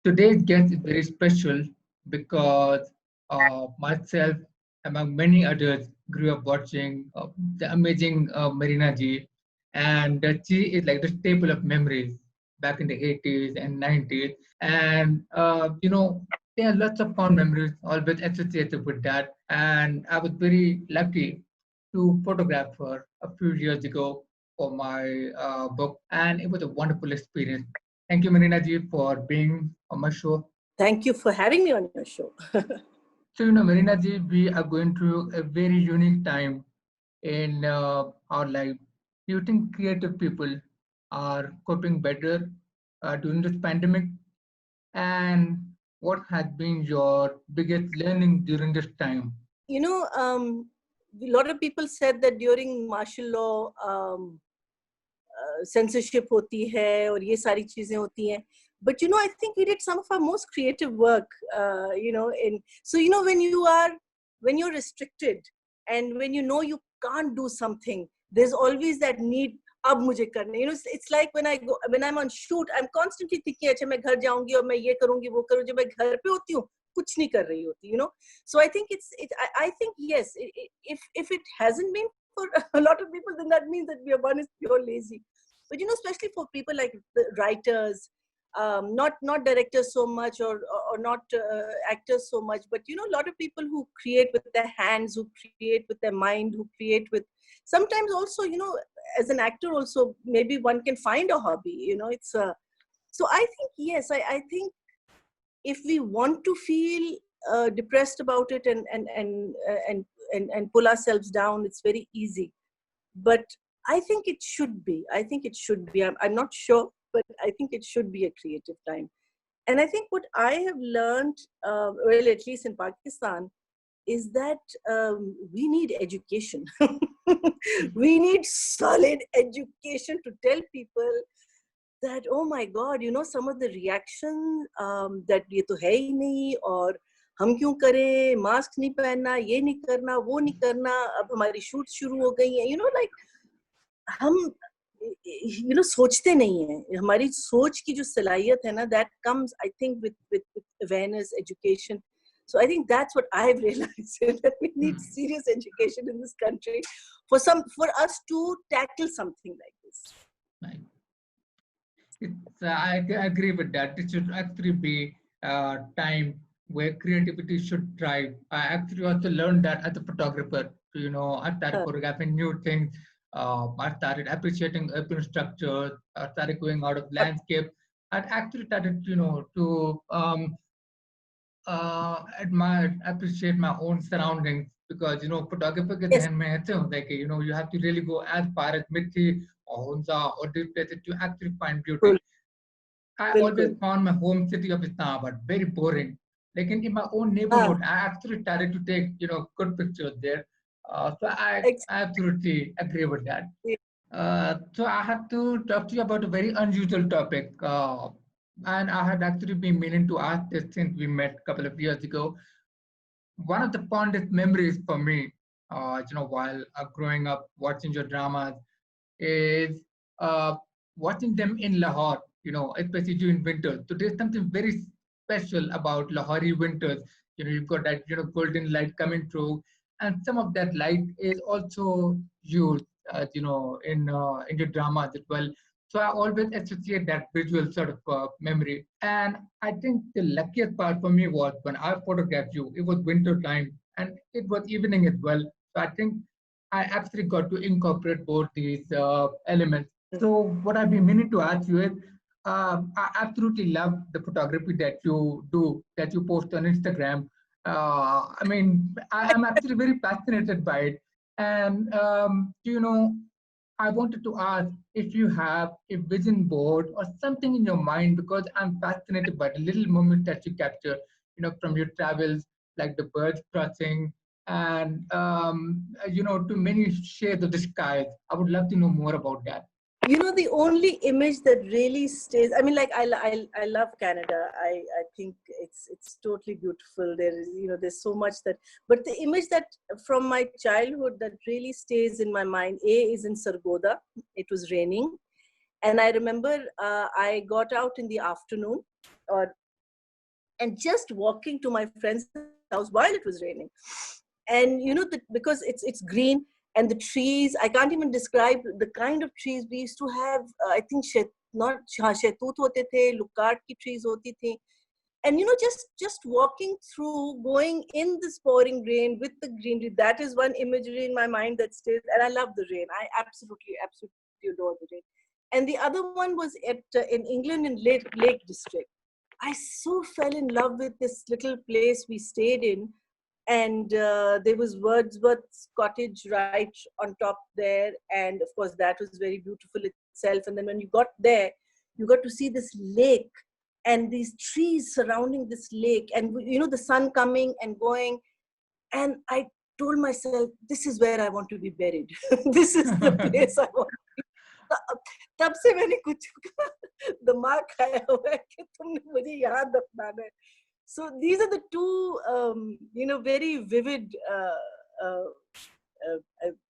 Today's guest is very special because myself, among many others, grew up watching the amazing Marina Ji, and she is like the staple of memories back in the 80s and 90s. And there are lots of fond memories always associated with that. And I was very lucky to photograph her a few years ago for my book, and it was a wonderful experience. Thank you, Marina ji, for being on my show. Thank you for having me on your show. So, Marina ji, we are going through a very unique time in our life. Do you think creative people are coping better during this pandemic? And what has been your biggest learning during this time? A lot of people said that during martial law, censorship hoti hai aur ye sari cheezein hoti hain. But I think we did some of our most creative work. When you're restricted and when you can't do something, there's always that need. अब मुझे करना, it's like when I'm on shoot, I'm constantly thinking, अच्छा मैं घर जाऊंगी और मैं ये करूंगी वो करूं. जब मैं घर पे होती हूँ कुछ नहीं कर रही होती, So I think I think yes, if it hasn't been for a lot of people, then that means that one is pure lazy. But especially for people like the writers, not directors so much or not actors so much, but a lot of people who create with their hands, who create with their mind, who create with sometimes also as an actor also maybe one can find a hobby. It's so I think yes, I think if we want to feel depressed about it and pull ourselves down, it's very easy. But I think it should be. I'm not sure, but I think it should be a creative time. And I think what I have learned, well, at least in Pakistan, is that we need education. We need solid education to tell people that, oh my God, some of the reaction that ये तो है ही नहीं, और हम क्यों करें, mask नहीं पहनना, ये नहीं करना, वो नहीं करना, अब हमारी शूट शुरू हो गई है, like हम सोचते नहीं हैं. हमारी सोच की जो सलाहियत है ना, that comes I think with awareness, education. So I think that's what I've realized, that we need serious education in this country for us to tackle something like this. Right. I agree with that. It should actually be a time where creativity should thrive. I actually also learned that as a photographer. So, I started photographing new things. I started appreciating urban structures. I started going out of landscape. I actually started, to admire, appreciate my own surroundings, because photographer के Yes. ध्यान में ऐसे होता है कि you have to really go as far as Mithi or Hunza or these places to actually find beauty. I always found my home city of Islamabad very boring. Like in my own neighborhood, I actually started to take good pictures there. So I absolutely agree with that. So I had to talk to you about a very unusual topic. And I had actually been meaning to ask this since we met a couple of years ago. One of the fondest memories for me, while growing up watching your dramas, is watching them in Lahore, especially during winter. So there's something very special about Lahori winters. You've got that, golden light coming through, and some of that light is also used, in your dramas as well. So I always associate that visual sort of memory. And I think the luckiest part for me was when I photographed you, it was winter time and it was evening as well. So I think I actually got to incorporate both these elements. So what I've been meaning to ask you is, I absolutely love the photography that you do, that you post on Instagram. I'm actually very fascinated by it. And, I wanted to ask if you have a vision board or something in your mind, because I'm fascinated by the little moments that you capture, from your travels, like the birds crossing, and to many shades of the skies. I would love to know more about that. The only image that really stays, like I love Canada. I think it's totally beautiful. There is, there's so much that, but the image that from my childhood that really stays in my mind, is in Sargodha. It was raining, and I remember I got out in the afternoon, or and just walking to my friend's house while it was raining. And because it's green, and the trees, I can't even describe the kind of trees we used to have. I think shaitut hote the, lukat ki trees hoti thi. And just walking through, going in this pouring rain with the greenery, that is one imagery in my mind that stays. And I love the rain. I absolutely adore the rain. And the other one was in England, in Lake District. I so fell in love with this little place we stayed in, and there was Wordsworth's cottage right on top there, and of course that was very beautiful itself. And then when you got there, you got to see this lake and these trees surrounding this lake, and the sun coming and going. And I told myself, this is where I want to be buried. This is the place I want to be. तब से मैंने कुछ दिमाग खाया हुआ है कि तुमने मुझे यहाँ दफनाना है. So these are the two, very vivid,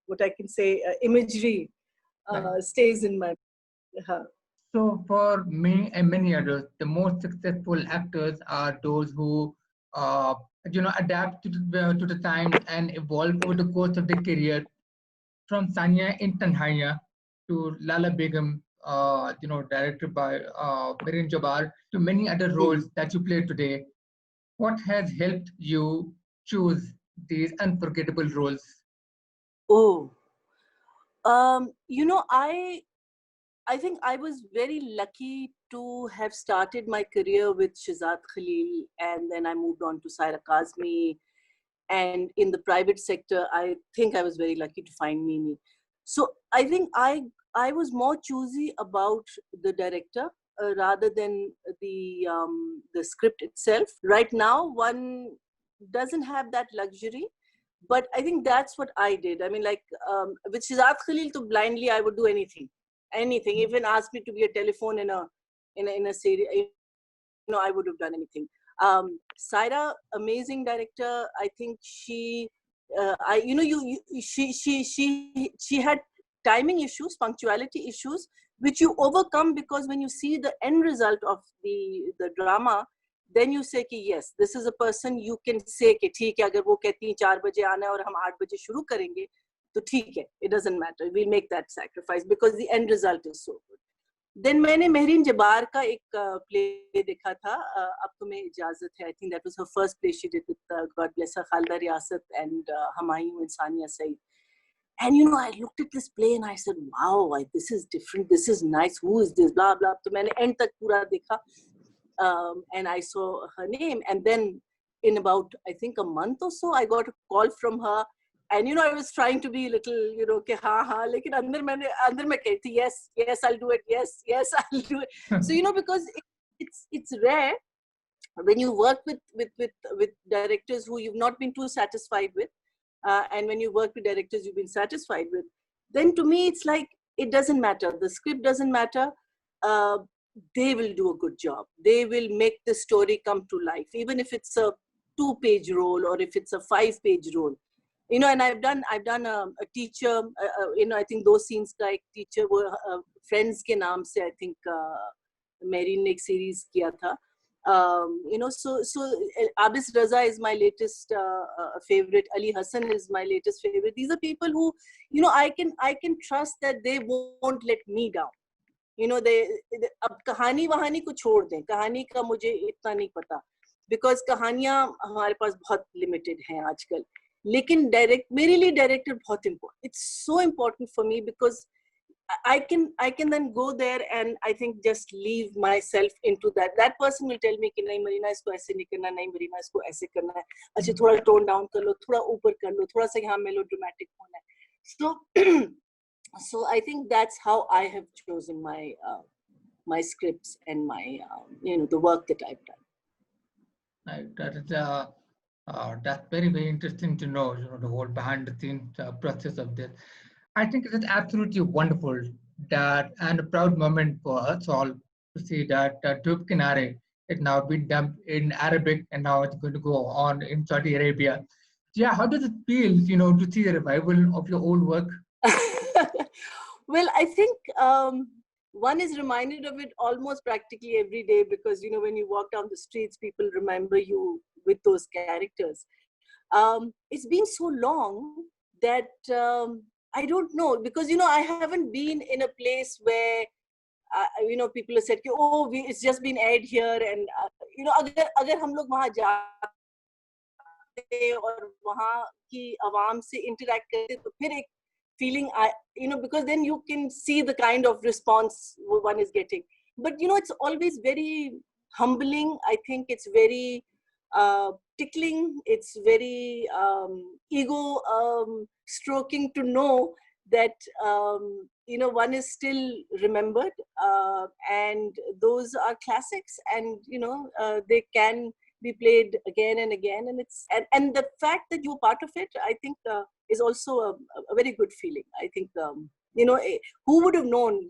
what I can say, imagery stays in my. So for me and many others, the most successful actors are those who, adapt to the times and evolve over the course of their career. From Sania in Tanhaya to Lala Begum, directed by Miriam Jabbar, to many other roles that you play today. What has helped you choose these unforgettable roles? Oh, I think I was very lucky to have started my career with Shehzad Khalil, and then I moved on to Saira Kazmi. And in the private sector, I think I was very lucky to find Mimi. So I think I was more choosy about the director rather than the script itself. Right now, one doesn't have that luxury, but I think that's what I did. I mean, like with Shehzad Khalil, to blindly I would do anything. Even asked me to be a telephone in a series, I would have done anything. Saira, amazing director. I think she had timing issues, punctuality issues, which you overcome, because when you see the end result of the drama, then you say कि yes, this is a person you can say कि ठीक है, अगर वो कहती हैं 4 बजे आना है और हम 8 बजे शुरू करेंगे, तो ठीक है, it doesn't matter, we'll make that sacrifice because the end result is so good. Then मैंने मेहरीन जबार का एक play देखा था, अब तुम्हें इजाजत है. I think that was her first play she did with God bless her, Khalda Riyasat and Humayun and Sania Saeed. And I looked at this play and I said, wow, this is different, this is nice, who is this, blah blah. तो मैंने end तक पूरा देखा, and I saw her name. And then in about, I think, a month or so, I got a call from her. And I was trying to be a little, कि हाँ हाँ, लेकिन अंदर मैं कहती, yes, I'll do it, yes, I'll do it. So because it's rare when you work with directors who you've not been too satisfied with, and when you work with directors you've been satisfied with, then to me it's like it doesn't matter. The script doesn't matter. They will do a good job. They will make the story come to life, even if it's a 2-page role or if it's a 5-page role. And I've done a teacher, I think those scenes का एक teacher वो friends के नाम से I think Mary ने एक series किया था. So Abis Raza is my latest favorite. Ali Hassan is my latest favorite. These are people who, I can trust that they won't let me down. अब कहानी वहानी को छोड़ दें, कहानी का मुझे इतना नहीं पता, because कहानियाँ हमारे पास बहुत limited हैं आजकल. लेकिन मेरे लिए director बहुत important. It's so important for me because I can then go there and I think just leave myself into that. That person will tell me कि नहीं मरीना इसको ऐसे नहीं करना, नहीं मरीना इसको ऐसे करना है, अच्छा थोड़ा tone down कर लो, थोड़ा ऊपर कर लो, थोड़ा सा यहाँ melodramatic होना है. So I think that's how I have chosen my my scripts and my the work that I've done. Right. That is that's very, very interesting to know. The whole behind the scenes process of this. I think it is absolutely wonderful that, and a proud moment for us all to see that Doob Kinare is now being dubbed in Arabic and now it's going to go on in Saudi Arabia. Yeah, how does it feel, to see a revival of your old work? Well, I think one is reminded of it almost practically every day, because you know, when you walk down the streets, people remember you with those characters. It's been so long that I don't know, because you know, I haven't been in a place where you know, people have said, oh, it's just been aired here, and you know, अगर हम लोग वहाँ जाते और वहाँ की आवाम से interact करते, तो फिर एक feeling, you know, because then you can see the kind of response one is getting. But you know, it's always very humbling. I think it's very tickling. It's very ego stroking to know that you know, one is still remembered, and those are classics, and you know, they can be played again and again, and it's and the fact that you're part of it, I think is also a very good feeling. I think you know, who would have known?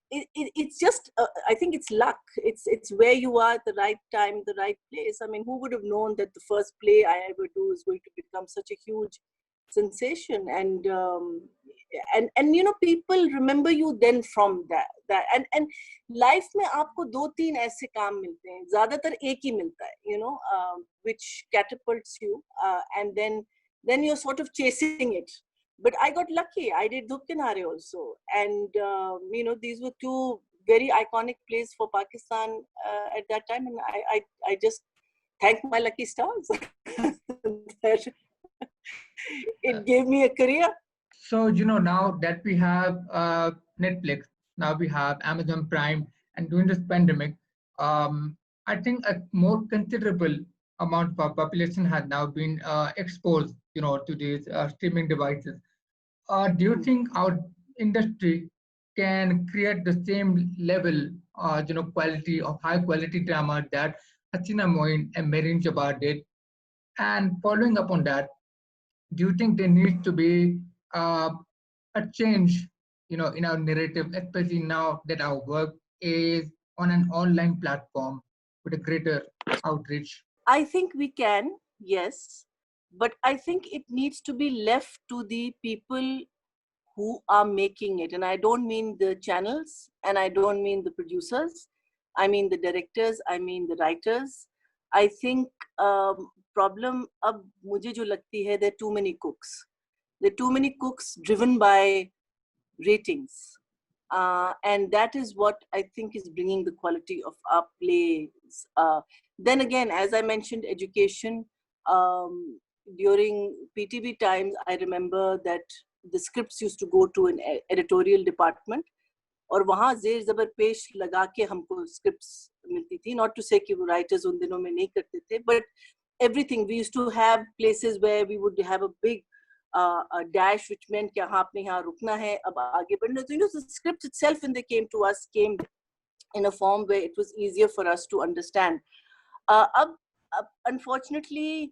It's just I think it's luck. It's where you are at the right time, the right place. I mean, who would have known that the first play I ever do is going to become such a huge sensation, and you know, people remember you then from that and life में आपको 2-3 ऐसे काम मिलते हैं, ज़्यादातर एक ही मिलता है, you know, which catapults you, and then you're sort of chasing it. But I got lucky. I did Dhuk Kinare also, and you know, these were two very iconic plays for Pakistan at that time, and I just thank my lucky stars that it gave me a career. So, you know, now that we have Netflix, now we have Amazon Prime, and during this pandemic, I think a more considerable amount of our population has now been exposed, you know, to these streaming devices. Do you think our industry can create the same level, you know, quality of high quality drama that Hasina Moin and Merin Jabbar did? And following up on that, do you think there needs to be uh, a change, you know, in our narrative, especially now that our work is on an online platform with a greater outreach? I think we can, yes, but I think it needs to be left to the people who are making it. And I don't mean the channels, and I don't mean the producers. I mean the directors, I mean the writers. I think problem ab mujhe jo lagti hai, there are too many cooks. There are too many cooks driven by ratings. And that is what I think is bringing the quality of our plays. Then again, as I mentioned, education. During PTV times, I remember that the scripts used to go to an editorial department, और वहाँ ज़ेर ज़बर पेश लगा के हमको scripts मिलती थी. Not to say कि वो writers उन दिनों में नहीं करते थे, but everything, we used to have places where we would have a big a dash, which meant कि हाँ आपने यहाँ रुकना है, अब आगे बढ़ना. So you know, the script itself, when they came to us, came in a form where it was easier for us to understand. अब unfortunately,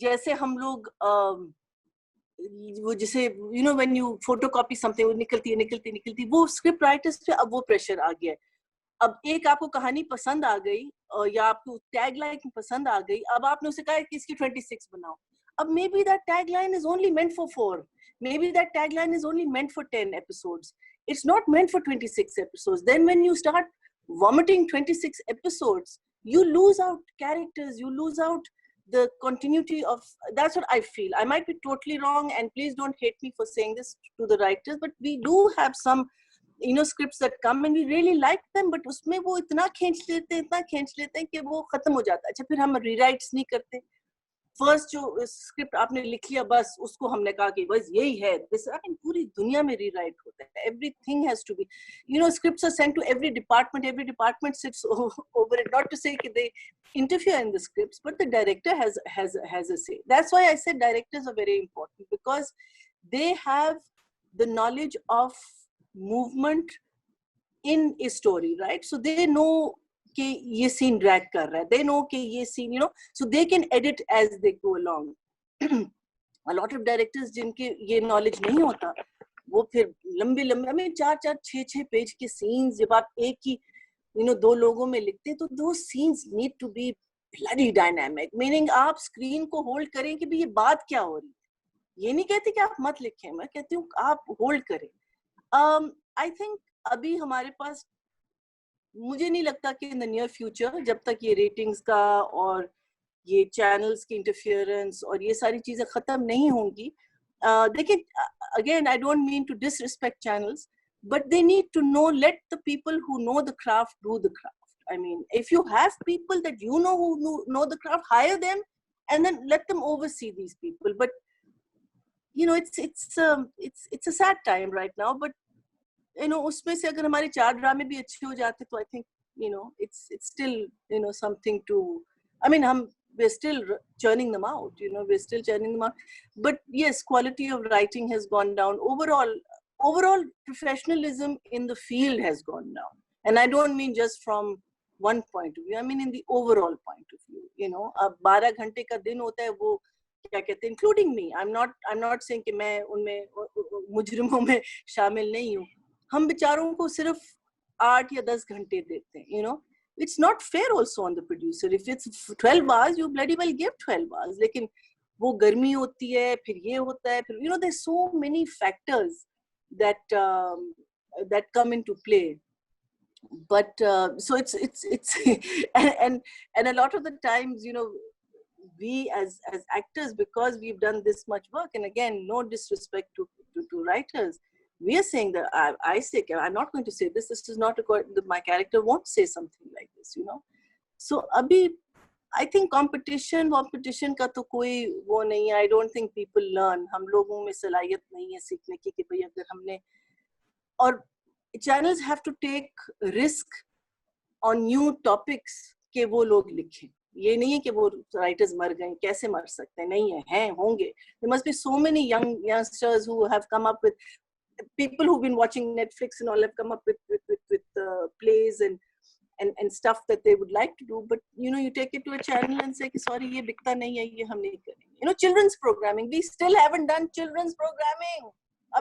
जैसे हम लोग वो जैसे, you know, when you photocopy something, वो निकलती, वो script writers पे अब वो pressure आ गया है. अब एक आपको कहानी पसंद आ गई, या आपको tagline पसंद आ गई, अब आपने उसे कहा कि इसकी 26 बनाओ. Maybe that tagline is only meant for 4. Maybe that tagline is only meant for 10 episodes. It's not meant for 26 episodes. Then when you start vomiting 26 episodes, you lose out characters, you lose out the continuity of, that's what I feel. I might be totally wrong, and please don't hate me for saying this to the writers, but we do have some, you know, scripts that come and we really like them, but उसमें वो इतना खींच लेते हैं कि वो खत्म हो जाता है. अच्छा, फिर हम rewrites नहीं करते. फर्स्ट जो स्क्रिप्ट आपने लिख लिया, बस उसको हमने कहा कि बस यही है. दिस, आई मीन, पूरी दुनिया में रीराइट होता है. Everything has to be, you know, scripts are sent to every department sits over it. Not to say कि दे interfere in the scripts, but the director has a say. That's why I said directors are very important, because they have the knowledge of movement in a story, right? So they know कि ये scene drag कर रहा है. They know कि ये scene, you know, so they can edit as they go along. A lot of directors जिनके ये knowledge नहीं होता, वो फिर लंबे I mean 4-4, 6-6 पेज के scenes जब आप एक ही, you know, 2 लोगों में लिखते हैं, तो those scenes need to be bloody dynamic. Meaning आप screen को hold करें कि भी ये बात क्या हो रही है. ये नहीं कहती कि आप मत लिखें, मैं कहती हूँ आप hold करें. I think अभी हमारे पास, मुझे नहीं लगता कि इन द नियर फ्यूचर, जब तक ये रेटिंग्स का और ये चैनल्स की इंटरफियरेंस और ये सारी चीजें खत्म नहीं होंगी. देखिए, again I don't mean to disrespect channels, but they need to know, let the people who know the craft do the craft. I mean, if you have people that you know who know the craft, hire them and then let them oversee these people. But you know, it's a sad time right now, but you know, उसमें से अगर हमारे 4 ड्रामे भी अच्छे हो जाते तो I think, you know, it's still, you know, something to, I mean, we're still churning them out, you know, we're still churning them out. But yes, quality of writing has gone down. Overall professionalism in the field has gone down. And I don't mean just from one point of view, I mean in the overall point of view. You know, अब 12 घंटे का दिन होता है, वो क्या कहते हैं, including me, I'm not saying कि मैं उनमें मुजरिमों में शामिल नहीं हूँ. हम बेचारों को सिर्फ 8 या 10 घंटे देते हैं. You know, it's not fair also on the producer. If it's 12 hours, you bloody well give 12 hours. लेकिन वो गर्मी होती है, फिर ये होता है, फिर, you know, there's so many factors that come into play. But so it's and a lot of the times, you know, we as actors, because we've done this much work, and again, no disrespect to writers, we are saying that I say, I'm not going to say this is not my character won't say something like this, you know. So abhi I think competition का तो कोई वो नहीं है. I don't think people learn. हम लोगों में सलाहियत नहीं है सीखने की कि भाई अगर हमने, और channels have to take risk on new topics कि वो लोग लिखें. ये नहीं है कि वो writers मर गए, कैसे मर सकते हैं, नहीं है, हैं, होंगे. There must be so many youngsters who have come up with, people who've been watching Netflix and all have come up with plays and stuff that they would like to do, but you know, you take it to a channel and say sorry, ये बिकता नहीं है, ये हम नहीं करेंगे. You know, children's programming, we still haven't done children's programming.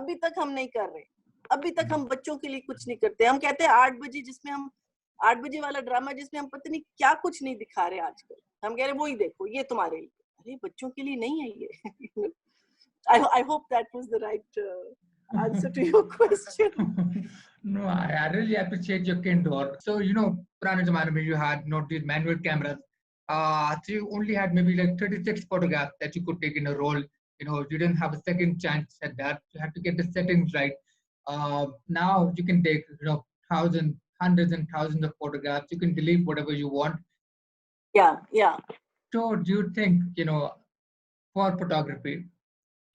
अभी तक हम नहीं कर रहे. अभी तक हम बच्चों के लिए कुछ नहीं करते. हम कहते हैं 8 बजे, जिसमें हम 8 बजे वाला ड्रामा जिसमें हम पता नहीं क्या कुछ नहीं दिखा रहे आजकल, हम कह रहे वो ही देखो, ये तुम्हारे लिए. अरे बच्चों के लिए नहीं है ये. I hope that was the right answer to your question. No, I really appreciate your candor. So, you know, purane zamane mein you had not these manual cameras. So you only had maybe like 36 photographs that you could take in a roll. You know, you didn't have a second chance at that. You had to get the settings right. Now you can take, you know, thousands, hundreds and thousands of photographs. You can delete whatever you want. Yeah. So do you think, you know, for photography,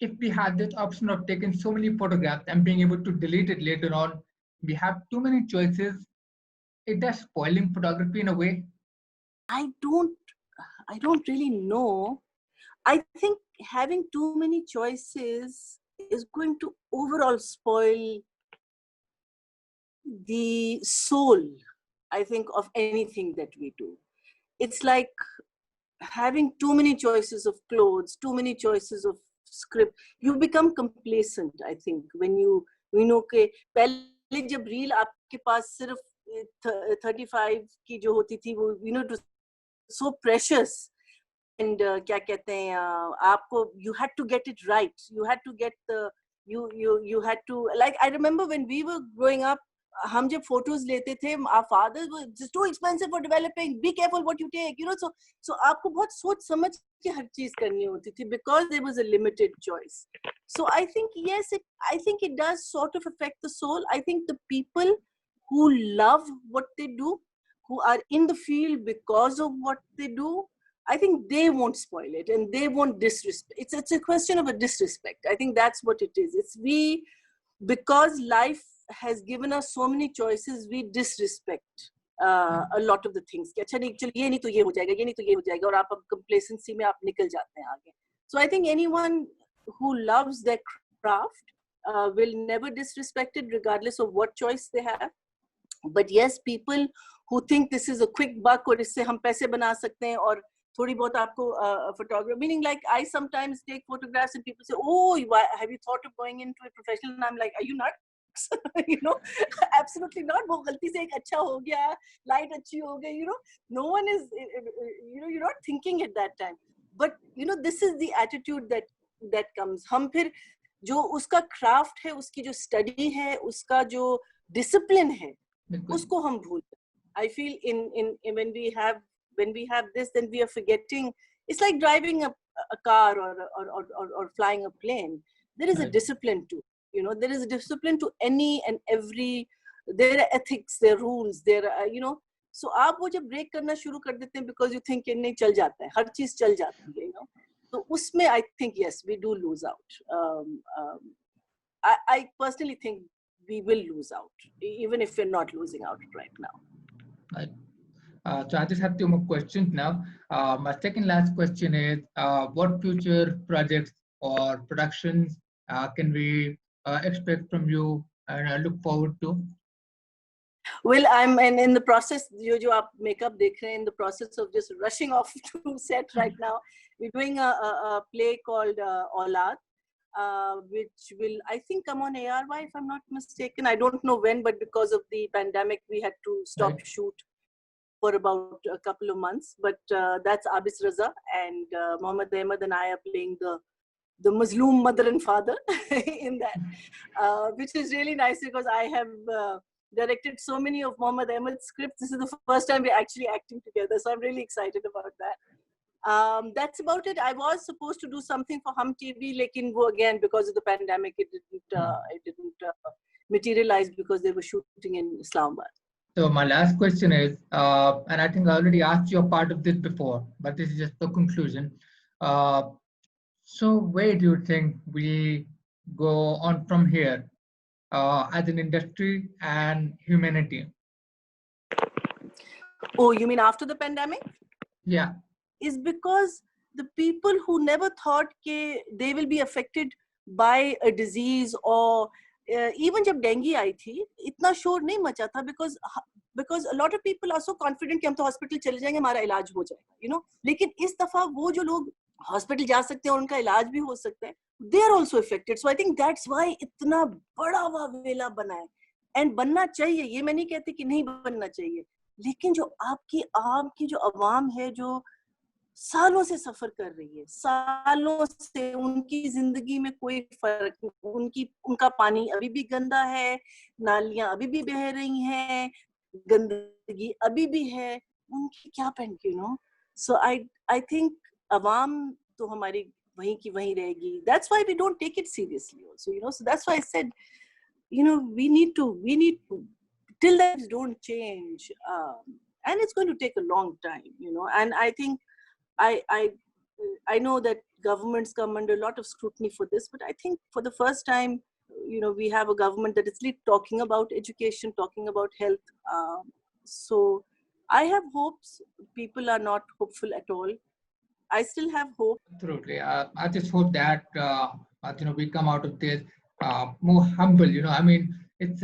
if we had this option of taking so many photographs and being able to delete it later on, we have too many choices. Is that spoiling photography in a way? I don't really know. I think having too many choices is going to overall spoil the soul, I think, of anything that we do. It's like having too many choices of clothes, too many choices of script. You become complacent, I think, when you know कि पहले जब reel आपके पास सिर्फ 35 की जो होती थी, वो, you know, it was so precious. And क्या कहते हैं, आपको, you had to get it right. You had to get you had to, like, I remember when we were growing up, हम जब photos लेते थे, our fathers were just too expensive for developing. Be careful what you take, you know. So आपको बहुत सोच समझ के हर चीज करनी होती थी, because there was a limited choice. So I think yes, I think it does sort of affect the soul. I think the people who love what they do, who are in the field because of what they do, I think they won't spoil it and they won't disrespect. It's a question of a disrespect. I think that's what it is. It's because life has given us so many choices, we disrespect a lot of the things. कि अच्छा नहीं, चल ये नहीं तो ये हो जाएगा, ये नहीं तो ये हो जाएगा, और आप अब complacency में आप निकल जाते हैं आगे. So I think anyone who loves their craft will never disrespect it, regardless of what choice they have. But yes, people who think this is a quick buck और इससे हम पैसे बना सकते हैं और थोड़ी बहुत आपको photography, meaning like I sometimes take photographs and people say, oh, have you thought of going into a professional? And I'm like, are you nuts? You know, absolutely not. वो गलती से एक अच्छा हो गया, light अच्छी हो गई, you know, no one is, you know, you're not thinking at that time. But you know, this is the attitude that comes. हम फिर जो उसका craft है, उसकी जो study है, उसका जो discipline है, बिल्कुल. उसको हम भूल. I feel in when we have this, then we are forgetting. It's like driving a car or flying a plane. There is a Right. discipline to, you know, there is a discipline to any and every. There are ethics, there are rules, there are, you know. So आप वो जब break करना शुरू कर देते हैं because you think कि नहीं चल जाता है, हर चीज चल जाती है, you know. तो उसमें I think yes, we do lose out. I personally think we will lose out, even if we're not losing out right now. Right. So I just have 2 more questions now. My second last question is, what future projects or productions can we expect from you and look forward to? Well, I'm in the process. जो आप makeup देख रहे हैं, in the process of just rushing off to set right now. We're doing a play called Aulad, which will, I think, come on ARY if I'm not mistaken. I don't know when, but because of the pandemic, we had to stop Right. shoot for about a couple of months. But that's Abis Raza and Mohammed Ahmed and I are playing the Mazloom mother and father in that, which is really nice because I have directed so many of Mohammed Ahmed's scripts. This is the first time we're actually acting together, so I'm really excited about that. That's about it. I was supposed to do something for Hum TV, lekin wo again because of the pandemic, it didn't materialize because they were shooting in Islamabad. So my last question is, and I think I already asked you a part of this before, but this is just the conclusion. So where do you think we go on from here as an industry and humanity? Oh, you mean after the pandemic? Yeah. Is because the people who never thought that they will be affected by a disease or even जब dengue आई थी इतना शोर नहीं मचा था because a lot of people are so confident कि हम तो hospital चले जाएंगे हमारा इलाज हो जाएगा, you know. लेकिन इस दफा वो जो लोग hospital जा सकते हैं और उनका इलाज भी हो सकता है, they are also affected. So I think that's why इतना बड़ा वावेला बना है. And बनना चाहिए, ये मैं नहीं कहती कि नहीं बनना चाहिए, लेकिन जो आपकी जो अवाम है जो सालों से सफर कर रही है, सालों से उनकी जिंदगी में कोई फर्क नहीं, उनका पानी अभी भी गंदा है, नालियां अभी भी बह रही हैं, गंदगी अभी भी है, उनकी क्या पहन के, you know. So I think अवाम तो हमारी वहीं की वहीं रहेगी. That's why we don't take it seriously also, you know. So that's why I said, you know, we need to till that don't change, and it's going to take a long time, you know. And I think I know that governments come under a lot of scrutiny for this, but I think for the first time, you know, we have a government that is really talking about education, talking about health. So I have hopes. People are not hopeful at all. I still have hope. Absolutely. I just hope that you know, we come out of this more humble. You know, I mean, it's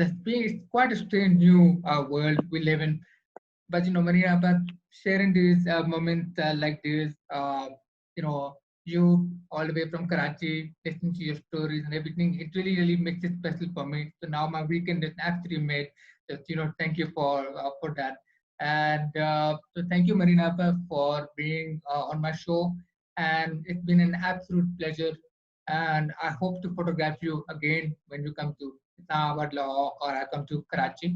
quite a strange new world we live in. But you know, Marina, but sharing these moments like this, you know, you all the way from Karachi, listening to your stories and everything, it really makes it special for me. So now my weekend is actually made. Just, you know, thank you for that. And so thank you, Marina, for being on my show. And it's been an absolute pleasure. And I hope to photograph you again when you come to Islamabad or I come to Karachi.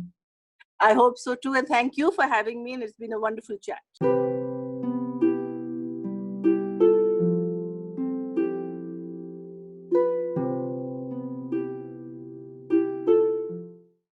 I hope so too, and thank you for having me, and it's been a wonderful chat.